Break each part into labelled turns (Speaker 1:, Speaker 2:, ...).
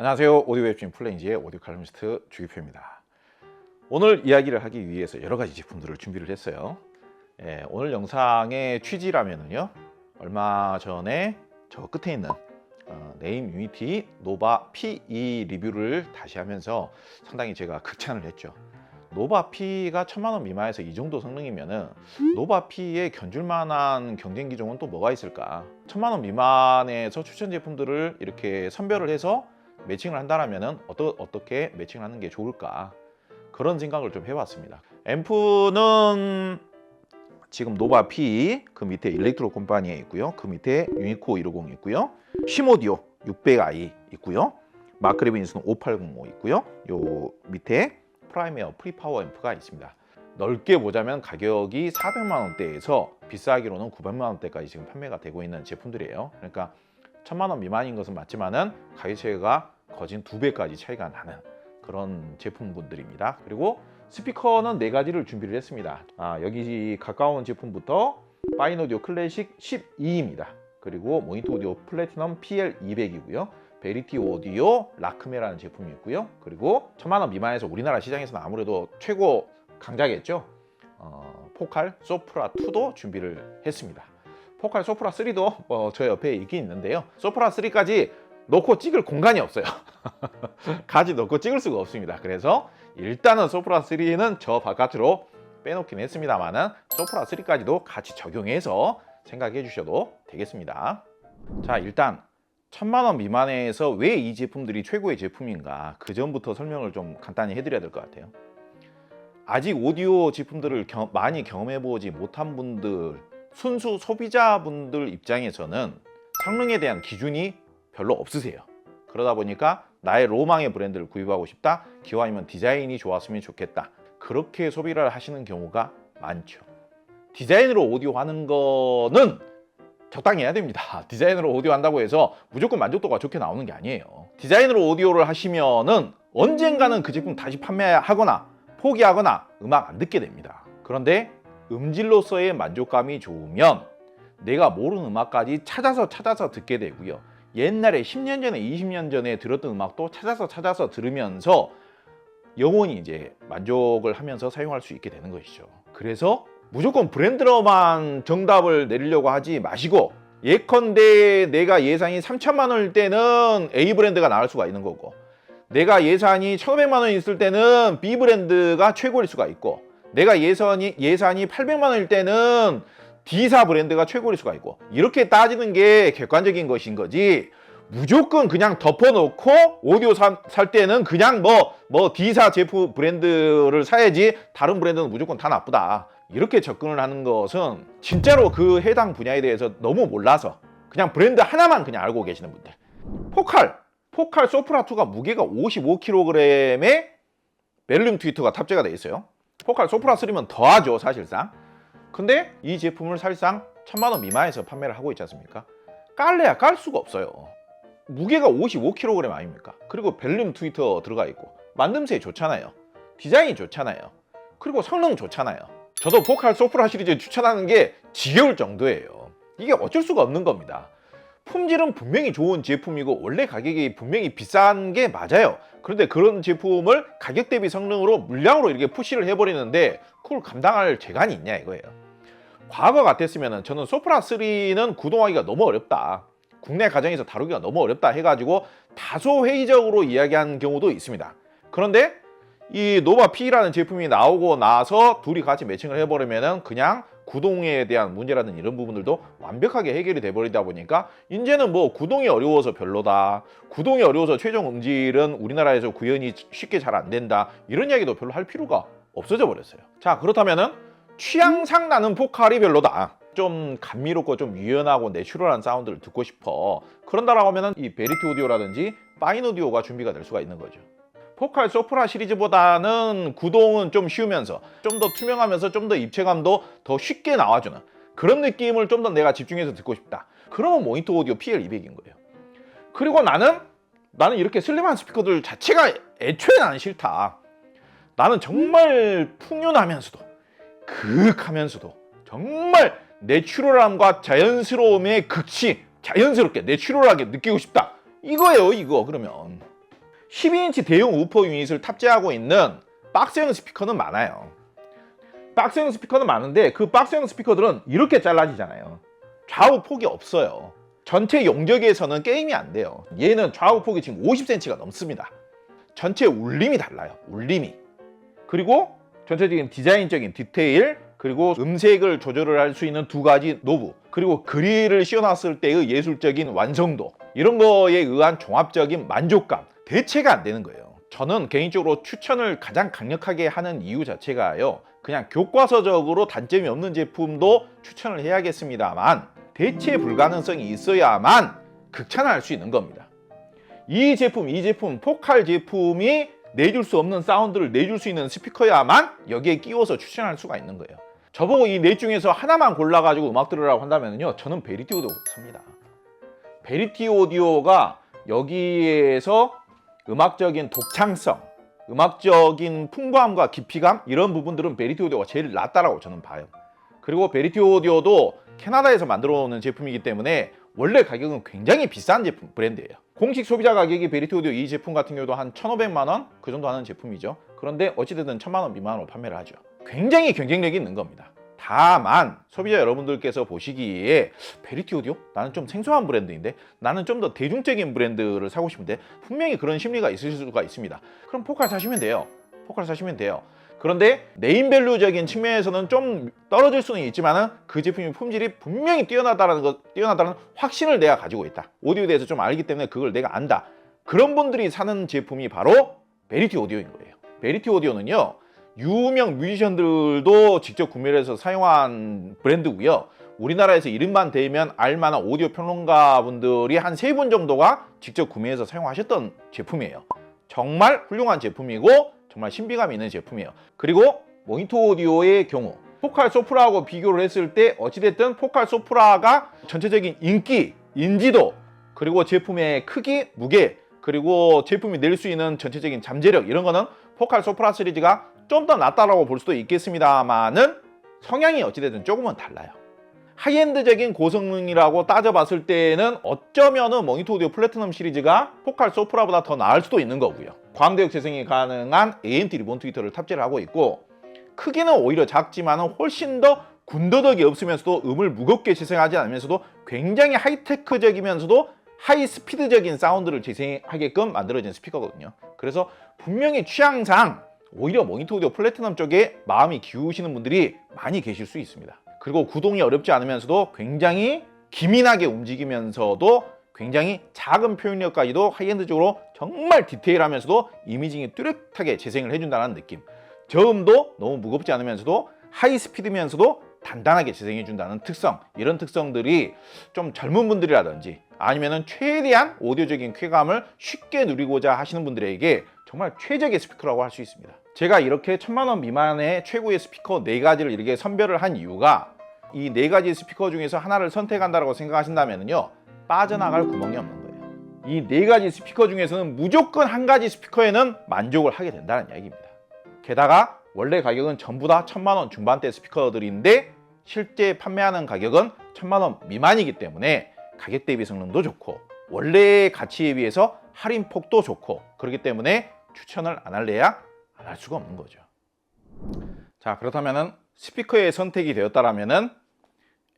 Speaker 1: 안녕하세요. 오디오 웹진 플레인지의 오디오 칼럼니스트 주기표입니다. 오늘 이야기를 하기 위해서 여러 가지 제품들을 준비를 했어요. 오늘 영상의 취지라면은요, 얼마 전에 저 끝에 있는 네임 유니티 노바 P2 리뷰를 다시 하면서 상당히 제가 극찬을 했죠. 노바 P가 1000만 원 미만에서 이 정도 성능이면은 노바 P에 견줄 만한 경쟁 기종은 또 뭐가 있을까? 1000만 원 미만에서 추천 제품들을 이렇게 선별을 해서 매칭을 한다면은 어떻게 매칭을 하는 게 좋을까? 그런 생각을 좀 해봤습니다. 앰프는 지금 노바 P, 그 밑에 일렉트로 컴퍼니에 있고요. 그 밑에 유니코 150 있고요. 쉬모디오 600i 있고요. 마크리빈슨 5805 있고요. 요 밑에 프라이메어 프리파워 앰프가 있습니다. 넓게 보자면 가격이 400만 원대에서 비싸기로는 900만 원대까지 지금 판매가 되고 있는 제품들이에요. 그러니까 1000만 원 미만인 것은 맞지만은 가격 차이가 거진 2배까지 차이가 나는 그런 제품군들입니다. 그리고 스피커는 4가지를 준비를 했습니다. 여기 가까운 제품부터 파인오디오 클래식 12입니다. 그리고 모니터 오디오 플래티넘 PL200이고요. 베리티 오디오 라크메라는 제품이 있고요. 그리고 1000만 원 미만에서 우리나라 시장에서는 아무래도 최고 강자겠죠. 포칼 소프라 2도 준비를 했습니다. 포칼 소프라 3도 저 옆에 있긴 있는데요. 소프라 3까지 놓고 찍을 공간이 없어요. 같이 놓고 찍을 수가 없습니다. 그래서 일단은 소프라 3는 저 바깥으로 빼놓긴 했습니다만은 소프라 3까지도 같이 적용해서 생각해 주셔도 되겠습니다. 자, 일단 1000만 원 미만에서 왜 이 제품들이 최고의 제품인가, 그 전부터 설명을 좀 간단히 해드려야 될 것 같아요. 아직 오디오 제품들을 많이 경험해보지 못한 분들, 순수 소비자분들 입장에서는 성능에 대한 기준이 별로 없으세요. 그러다 보니까 나의 로망의 브랜드를 구입하고 싶다, 기왕이면 디자인이 좋았으면 좋겠다, 그렇게 소비를 하시는 경우가 많죠. 디자인으로 오디오 하는 거는 적당히 해야 됩니다. 디자인으로 오디오 한다고 해서 무조건 만족도가 좋게 나오는 게 아니에요. 디자인으로 오디오를 하시면은 언젠가는 그 제품 다시 판매하거나 포기하거나 음악 안 듣게 됩니다. 그런데 음질로서의 만족감이 좋으면 내가 모르는 음악까지 찾아서 듣게 되고요. 옛날에 10년 전에 20년 전에 들었던 음악도 찾아서 들으면서 영원히 이제 만족을 하면서 사용할 수 있게 되는 것이죠. 그래서 무조건 브랜드로만 정답을 내리려고 하지 마시고, 예컨대 내가 예산이 3천만 원일 때는 A 브랜드가 나을 수가 있는 거고, 내가 예산이 1,500만 원 있을 때는 B 브랜드가 최고일 수가 있고, 내가 예산이 800만 원일 때는 D사 브랜드가 최고일 수가 있고, 이렇게 따지는 게 객관적인 것인 거지, 무조건 그냥 덮어놓고 오디오 살 때는 그냥 D사 제품 브랜드를 사야지 다른 브랜드는 무조건 다 나쁘다, 이렇게 접근을 하는 것은 진짜로 그 해당 분야에 대해서 너무 몰라서 그냥 브랜드 하나만 그냥 알고 계시는 분들. 포칼 소프라 2가 무게가 55kg에 베를린 트위터가 탑재가 되어 있어요. 포칼 소프라 3면 더하죠, 사실상. 근데 이 제품을 사실상 1000만 원 미만에서 판매를 하고 있지 않습니까? 깔래야 깔 수가 없어요. 무게가 55kg 아닙니까? 그리고 베를린 트위터 들어가 있고, 만듦새 좋잖아요. 디자인이 좋잖아요. 그리고 성능 좋잖아요. 저도 포칼 소프라 시리즈 추천하는 게 지겨울 정도예요. 이게 어쩔 수가 없는 겁니다. 품질은 분명히 좋은 제품이고 원래 가격이 분명히 비싼 게 맞아요. 그런데 그런 제품을 가격 대비 성능으로 물량으로 이렇게 푸시를 해버리는데 그걸 감당할 재간이 있냐 이거예요. 과거 같았으면 저는 소프라 3는 구동하기가 너무 어렵다, 국내 가정에서 다루기가 너무 어렵다 해가지고 다소 회의적으로 이야기한 경우도 있습니다. 그런데 이 노바 P라는 제품이 나오고 나서 둘이 같이 매칭을 해버리면은 그냥 구동에 대한 문제라든 이런 부분들도 완벽하게 해결이 돼버리다 보니까 이제는 구동이 어려워서 별로다, 구동이 어려워서 최종 음질은 우리나라에서 구현이 쉽게 잘 안 된다, 이런 이야기도 별로 할 필요가 없어져 버렸어요. 자, 그렇다면은 취향상 나는 포칼이 별로다, 좀 감미롭고 좀 유연하고 내추럴한 사운드를 듣고 싶어, 그런다라고 하면은 이 베리티 오디오라든지 파인 오디오가 준비가 될 수가 있는 거죠. 포칼 소프라 시리즈보다는 구동은 좀 쉬우면서 좀 더 투명하면서 좀 더 입체감도 더 쉽게 나와주는 그런 느낌을 좀 더 내가 집중해서 듣고 싶다, 그러면 모니터 오디오 PL200인 거예요. 그리고 나는 이렇게 슬림한 스피커들 자체가 애초에 나는 싫다. 나는 정말 풍요하면서도 그윽하면서도 정말 내추럴함과 자연스러움의 극치, 자연스럽게 내추럴하게 느끼고 싶다, 이거예요. 이거 그러면 12인치 대형 우퍼 유닛을 탑재하고 있는 박스형 스피커는 많아요. 박스형 스피커는 많은데 그 박스형 스피커들은 이렇게 잘라지잖아요. 좌우 폭이 없어요. 전체 용적에서는 게임이 안 돼요. 얘는 좌우 폭이 지금 50cm가 넘습니다. 전체 울림이 달라요. 울림이. 그리고 전체적인 디자인적인 디테일, 그리고 음색을 조절을 할 수 있는 두 가지 노브, 그리고 그릴을 씌워놨을 때의 예술적인 완성도, 이런 거에 의한 종합적인 만족감, 대체가 안 되는 거예요. 저는 개인적으로 추천을 가장 강력하게 하는 이유 자체가요, 그냥 교과서적으로 단점이 없는 제품도 추천을 해야겠습니다만 대체 불가능성이 있어야만 극찬할 수 있는 겁니다. 이 제품 포칼 제품이 내줄 수 없는 사운드를 내줄 수 있는 스피커야만 여기에 끼워서 추천할 수가 있는 거예요. 저보고 이 넷 중에서 하나만 골라가지고 음악 들으라고 한다면요, 저는 베리티 오디오 삽니다. 베리티 오디오가 여기에서 음악적인 독창성, 음악적인 풍부함과 깊이감, 이런 부분들은 베리티 오디오가 제일 낫다라고 저는 봐요. 그리고 베리티 오디오도 캐나다에서 만들어 오는 제품이기 때문에 원래 가격은 굉장히 비싼 제품 브랜드예요. 공식 소비자 가격이 베리티 오디오 이 제품 같은 경우도 한 1,500만 원 그 정도 하는 제품이죠. 그런데 어찌됐든 1,000만 원 미만으로 판매를 하죠. 굉장히 경쟁력이 있는 겁니다. 다만 소비자 여러분들께서 보시기에 베리티 오디오? 나는 좀 생소한 브랜드인데, 나는 좀 더 대중적인 브랜드를 사고 싶은데, 분명히 그런 심리가 있을 수가 있습니다. 그럼 포칼 사시면 돼요. 포칼 사시면 돼요. 그런데 네임밸류적인 측면에서는 좀 떨어질 수는 있지만은 그 제품의 품질이 분명히 뛰어나다는 확신을 내가 가지고 있다. 오디오에 대해서 좀 알기 때문에 그걸 내가 안다. 그런 분들이 사는 제품이 바로 베리티 오디오인 거예요. 베리티 오디오는요, 유명 뮤지션들도 직접 구매를 해서 사용한 브랜드고요. 우리나라에서 이름만 대면 알만한 오디오 평론가 분들이 한 3분 정도가 직접 구매해서 사용하셨던 제품이에요. 정말 훌륭한 제품이고 정말 신비감이 있는 제품이에요. 그리고 모니터 오디오의 경우 포칼 소프라하고 비교를 했을 때 어찌됐든 포칼 소프라가 전체적인 인기, 인지도, 그리고 제품의 크기, 무게, 그리고 제품이 낼 수 있는 전체적인 잠재력, 이런 거는 포칼 소프라 시리즈가 좀 더 낫다라고 볼 수도 있겠습니다만은 성향이 어찌됐든 조금은 달라요. 하이엔드적인 고성능이라고 따져봤을 때는 어쩌면은 모니터 오디오 플래티넘 시리즈가 포칼 소프라보다 더 나을 수도 있는 거고요. 광대역 재생이 가능한 AMT 리본 트위터를 탑재를 하고 있고, 크기는 오히려 작지만은 훨씬 더 군더더기 없으면서도 음을 무겁게 재생하지 않으면서도 굉장히 하이테크적이면서도 하이 스피드적인 사운드를 재생하게끔 만들어진 스피커거든요. 그래서 분명히 취향상 오히려 모니터 오디오 플래티넘 쪽에 마음이 기우시는 분들이 많이 계실 수 있습니다. 그리고 구동이 어렵지 않으면서도 굉장히 기민하게 움직이면서도 굉장히 작은 표현력까지도 하이엔드적으로 정말 디테일하면서도 이미징이 뚜렷하게 재생을 해준다는 느낌. 저음도 너무 무겁지 않으면서도 하이 스피드면서도 단단하게 재생해준다는 특성, 이런 특성들이 좀 젊은 분들이라든지 아니면은 최대한 오디오적인 쾌감을 쉽게 누리고자 하시는 분들에게 정말 최적의 스피커라고 할 수 있습니다. 제가 이렇게 1,000만 원 미만의 최고의 스피커 4가지를 이렇게 선별을 한 이유가, 이 4가지 스피커 중에서 하나를 선택한다고 생각하신다면요, 빠져나갈 구멍이 없는 거예요. 이 4가지 스피커 중에서는 무조건 한 가지 스피커에는 만족을 하게 된다는 이야기입니다. 게다가 원래 가격은 전부 다 1,000만 원 중반대 스피커들인데 실제 판매하는 가격은 1,000만 원 미만이기 때문에 가격 대비 성능도 좋고 원래의 가치에 비해서 할인폭도 좋고, 그렇기 때문에 추천을 안 할래야 안 할 수가 없는 거죠. 자, 그렇다면은 스피커의 선택이 되었다라면은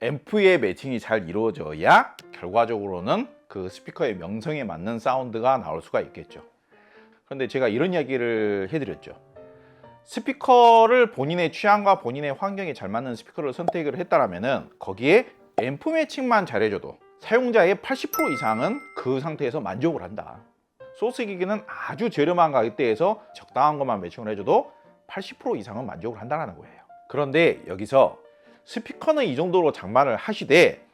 Speaker 1: 앰프의 매칭이 잘 이루어져야 결과적으로는 그 스피커의 명성에 맞는 사운드가 나올 수가 있겠죠. 그런데 제가 이런 이야기를 해드렸죠. 스피커를 본인의 취향과 본인의 환경에 잘 맞는 스피커를 선택을 했다라면은 거기에 앰프 매칭만 잘해줘도 사용자의 80% 이상은 그 상태에서 만족을 한다. 소스 기기는 아주 저렴한 가격대에서 적당한 것만 매칭을 해줘도 80% 이상은 만족을 한다는 거예요. 그런데 여기서 스피커는 이 정도로 장만을 하시되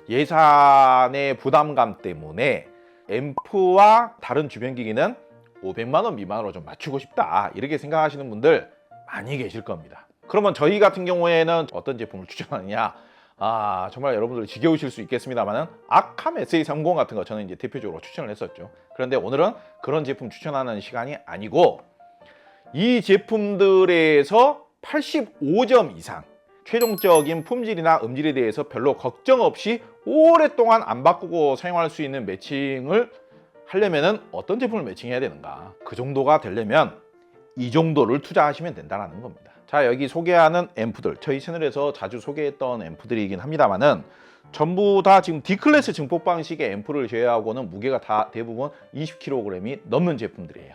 Speaker 1: 예산의 부담감 때문에 앰프와 다른 주변 기기는 500만 원 미만으로 좀 맞추고 싶다, 이렇게 생각하시는 분들 많이 계실 겁니다. 그러면 저희 같은 경우에는 어떤 제품을 추천하느냐, 정말 여러분들 지겨우실 수 있겠습니다만은 아캄 SA30 같은 거 저는 이제 대표적으로 추천을 했었죠. 그런데 오늘은 그런 제품 추천하는 시간이 아니고, 이 제품들에서 85점 이상 최종적인 품질이나 음질에 대해서 별로 걱정 없이 오랫동안 안 바꾸고 사용할 수 있는 매칭을 하려면은 어떤 제품을 매칭해야 되는가, 그 정도가 되려면 이 정도를 투자하시면 된다는 겁니다. 자, 여기 소개하는 앰프들, 저희 채널에서 자주 소개했던 앰프들이긴 합니다만은 전부 다 지금 D클래스 증폭 방식의 앰프를 제외하고는 무게가 다 대부분 20kg이 넘는 제품들이에요.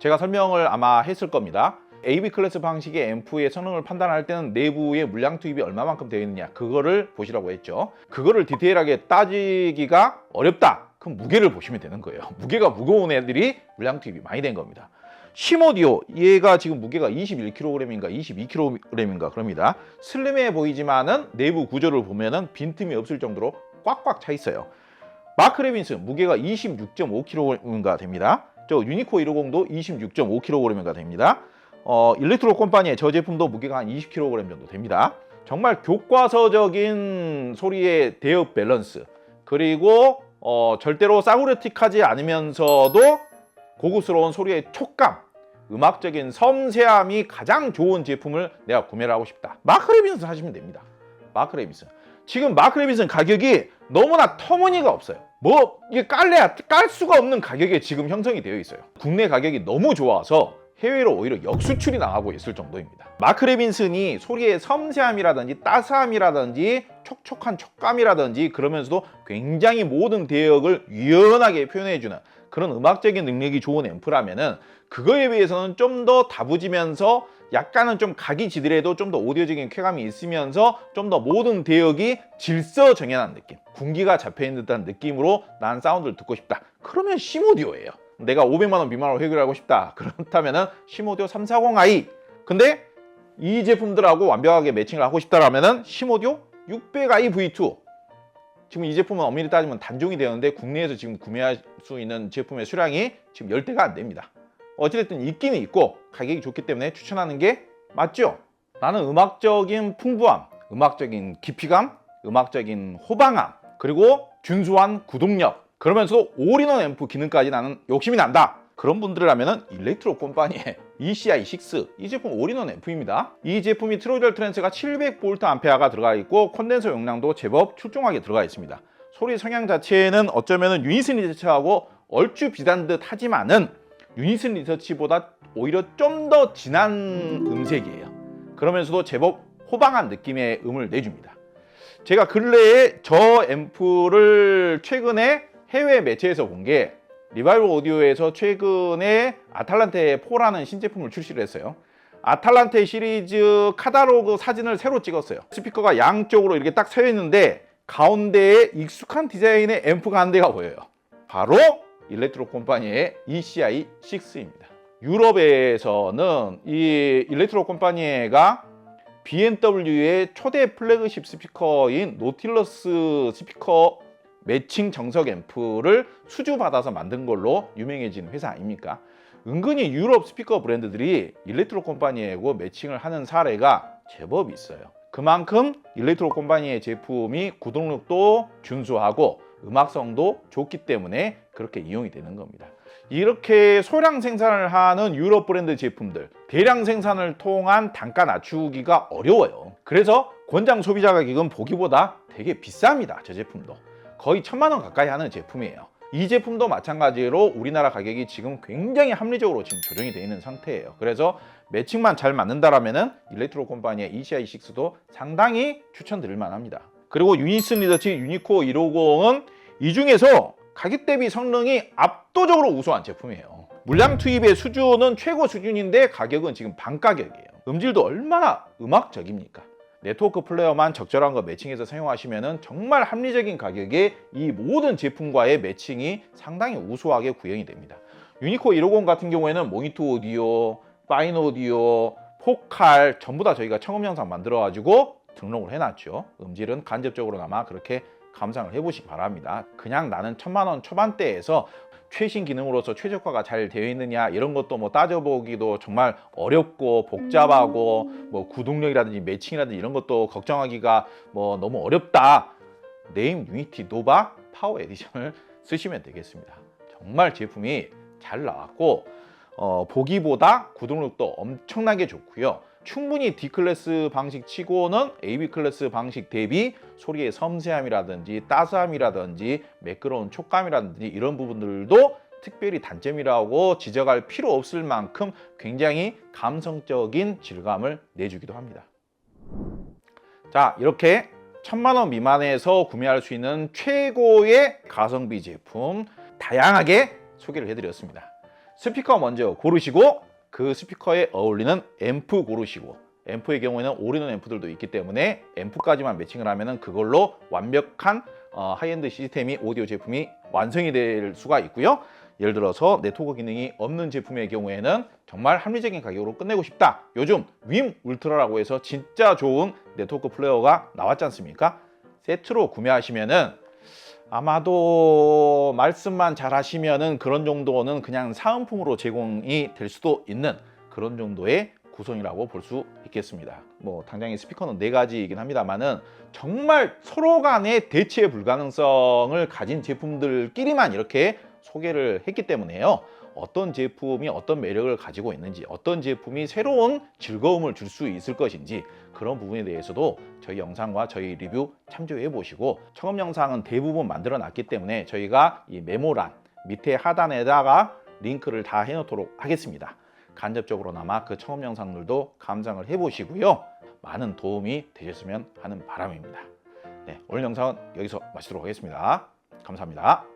Speaker 1: 제가 설명을 아마 했을 겁니다. AB 클래스 방식의 앰프의 성능을 판단할 때는 내부의 물량 투입이 얼마만큼 되어 있느냐, 그거를 보시라고 했죠. 그거를 디테일하게 따지기가 어렵다, 그럼 무게를 보시면 되는 거예요. 무게가 무거운 애들이 물량 투입이 많이 된 겁니다. 심오디오, 얘가 지금 무게가 21kg인가 22kg인가 그럽니다. 슬림해 보이지만은 내부 구조를 보면은 빈틈이 없을 정도로 꽉꽉 차 있어요. 마크 레빈슨 무게가 26.5kg인가 됩니다. 저 유니코 150도 26.5kg인가 됩니다. 일렉트로 컴퍼니의 저 제품도 무게가 한 20kg 정도 됩니다. 정말 교과서적인 소리의 대역 밸런스, 그리고 절대로 싸구려틱하지 않으면서도 고급스러운 소리의 촉감, 음악적인 섬세함이 가장 좋은 제품을 내가 구매를 하고 싶다, 마크 레빈슨 하시면 됩니다. 마크 레빈슨. 지금 마크 레빈슨 가격이 너무나 터무니가 없어요. 뭐 이게 깔래야 깔 수가 없는 가격에 지금 형성이 되어 있어요. 국내 가격이 너무 좋아서 해외로 오히려 역수출이 나가고 있을 정도입니다. 마크 레빈슨이 소리의 섬세함이라든지 따스함이라든지 촉촉한 촉감이라든지 그러면서도 굉장히 모든 대역을 유연하게 표현해주는 그런 음악적인 능력이 좋은 앰프라면은 그거에 비해서는 좀 더 다부지면서 약간은 좀 각이 지더라도 좀 더 오디오적인 쾌감이 있으면서 좀 더 모든 대역이 질서정연한 느낌, 군기가 잡혀있는 듯한 느낌으로 난 사운드를 듣고 싶다, 그러면 심오디오예요. 내가 500만 원 미만으로 해결하고 싶다, 그렇다면은 심오디오 340i. 근데 이 제품들하고 완벽하게 매칭을 하고 싶다라면은 심오디오 600i V2. 지금 이 제품은 엄밀히 따지면 단종이 되었는데 국내에서 지금 구매할 수 있는 제품의 수량이 지금 10대가 안 됩니다. 어찌됐든 있기는 있고 가격이 좋기 때문에 추천하는 게 맞죠? 나는 음악적인 풍부함, 음악적인 깊이감, 음악적인 호방함, 그리고 준수한 구동력, 그러면서도 올인원 앰프 기능까지 나는 욕심이 난다, 그런 분들이라면 일렉트로 컴퍼니의 ECI6, 이 제품 올인원 앰프입니다. 이 제품이 트로이덜 트랜스가 700VA가 들어가 있고 콘덴서 용량도 제법 출중하게 들어가 있습니다. 소리 성향 자체는 어쩌면 유니슨 리서치하고 얼추 비슷한 듯 하지만은 유니슨 리서치보다 오히려 좀 더 진한 음색이에요. 그러면서도 제법 호방한 느낌의 음을 내줍니다. 제가 근래에 저 앰프를 최근에 해외 매체에서 본 게 리바이벌 오디오에서 최근에 아탈란테 4라는 신제품을 출시를 했어요. 아탈란테 시리즈 카탈로그 사진을 새로 찍었어요. 스피커가 양쪽으로 이렇게 딱 서 있는데 가운데에 익숙한 디자인의 앰프가 한 대가 보여요. 바로 일렉트로 컴퍼니의 ECI6입니다. 유럽에서는 이 일렉트로 컴퍼니가 BMW의 초대 플래그십 스피커인 노틸러스 스피커 매칭 정석 앰프를 수주받아서 만든 걸로 유명해진 회사 아닙니까? 은근히 유럽 스피커 브랜드들이 일렉트로 컴퍼니하고 매칭을 하는 사례가 제법 있어요. 그만큼 일렉트로 컴퍼니의 제품이 구동력도 준수하고 음악성도 좋기 때문에 그렇게 이용이 되는 겁니다. 이렇게 소량 생산을 하는 유럽 브랜드 제품들, 대량 생산을 통한 단가 낮추기가 어려워요. 그래서 권장 소비자 가격은 보기보다 되게 비쌉니다. 저 제품도 거의 1000만 원 가까이 하는 제품이에요. 이 제품도 마찬가지로 우리나라 가격이 지금 굉장히 합리적으로 지금 조정이 되어 있는 상태예요. 그래서 매칭만 잘 맞는다라면은 일렉트로 컴퍼니의 ECI6도 상당히 추천드릴 만합니다. 그리고 유니슨 리서치 유니코 150은 이 중에서 가격 대비 성능이 압도적으로 우수한 제품이에요. 물량 투입의 수준은 최고 수준인데 가격은 지금 반가격이에요. 음질도 얼마나 음악적입니까? 네트워크 플레이어만 적절한 거 매칭해서 사용하시면 정말 합리적인 가격에 이 모든 제품과의 매칭이 상당히 우수하게 구현이 됩니다. 유니코 150 같은 경우에는 모니터 오디오, 파인 오디오, 포칼 전부 다 저희가 청음 영상 만들어가지고 등록을 해놨죠. 음질은 간접적으로나마 그렇게 감상을 해보시기 바랍니다. 그냥 나는 1000만 원 초반대에서 최신 기능으로서 최적화가 잘 되어 있느냐 이런 것도 뭐 따져보기도 정말 어렵고 복잡하고 뭐 구동력이라든지 매칭이라든지 이런 것도 걱정하기가 뭐 너무 어렵다. 네임 유니티 노바 파워 에디션을 쓰시면 되겠습니다. 정말 제품이 잘 나왔고 보기보다 구동력도 엄청나게 좋고요. 충분히 D클래스 방식 치고는 AB 클래스 방식 대비 소리의 섬세함이라든지 따스함이라든지 매끄러운 촉감이라든지 이런 부분들도 특별히 단점이라고 지적할 필요 없을 만큼 굉장히 감성적인 질감을 내주기도 합니다. 자, 이렇게 1000만 원 미만에서 구매할 수 있는 최고의 가성비 제품 다양하게 소개를 해드렸습니다. 스피커 먼저 고르시고 그 스피커에 어울리는 앰프 고르시고, 앰프의 경우에는 올인원 앰프들도 있기 때문에 앰프까지만 매칭을 하면 그걸로 완벽한 하이엔드 시스템이 오디오 제품이 완성이 될 수가 있고요. 예를 들어서 네트워크 기능이 없는 제품의 경우에는 정말 합리적인 가격으로 끝내고 싶다. 요즘 윈 울트라라고 해서 진짜 좋은 네트워크 플레이어가 나왔지 않습니까? 세트로 구매하시면은 아마도 말씀만 잘 하시면은 그런 정도는 그냥 사은품으로 제공이 될 수도 있는 그런 정도의 구성이라고 볼 수 있겠습니다. 뭐 당장의 스피커는 4가지이긴 합니다만은 정말 서로 간의 대체 불가능성을 가진 제품들끼리만 이렇게 소개를 했기 때문에요. 어떤 제품이 어떤 매력을 가지고 있는지, 어떤 제품이 새로운 즐거움을 줄 수 있을 것인지 그런 부분에 대해서도 저희 영상과 저희 리뷰 참조해 보시고, 청음 영상은 대부분 만들어 놨기 때문에 저희가 이 메모란 밑에 하단에다가 링크를 다 해놓도록 하겠습니다. 간접적으로나마 그 청음 영상들도 감상을 해 보시고요. 많은 도움이 되셨으면 하는 바람입니다. 네, 오늘 영상은 여기서 마치도록 하겠습니다. 감사합니다.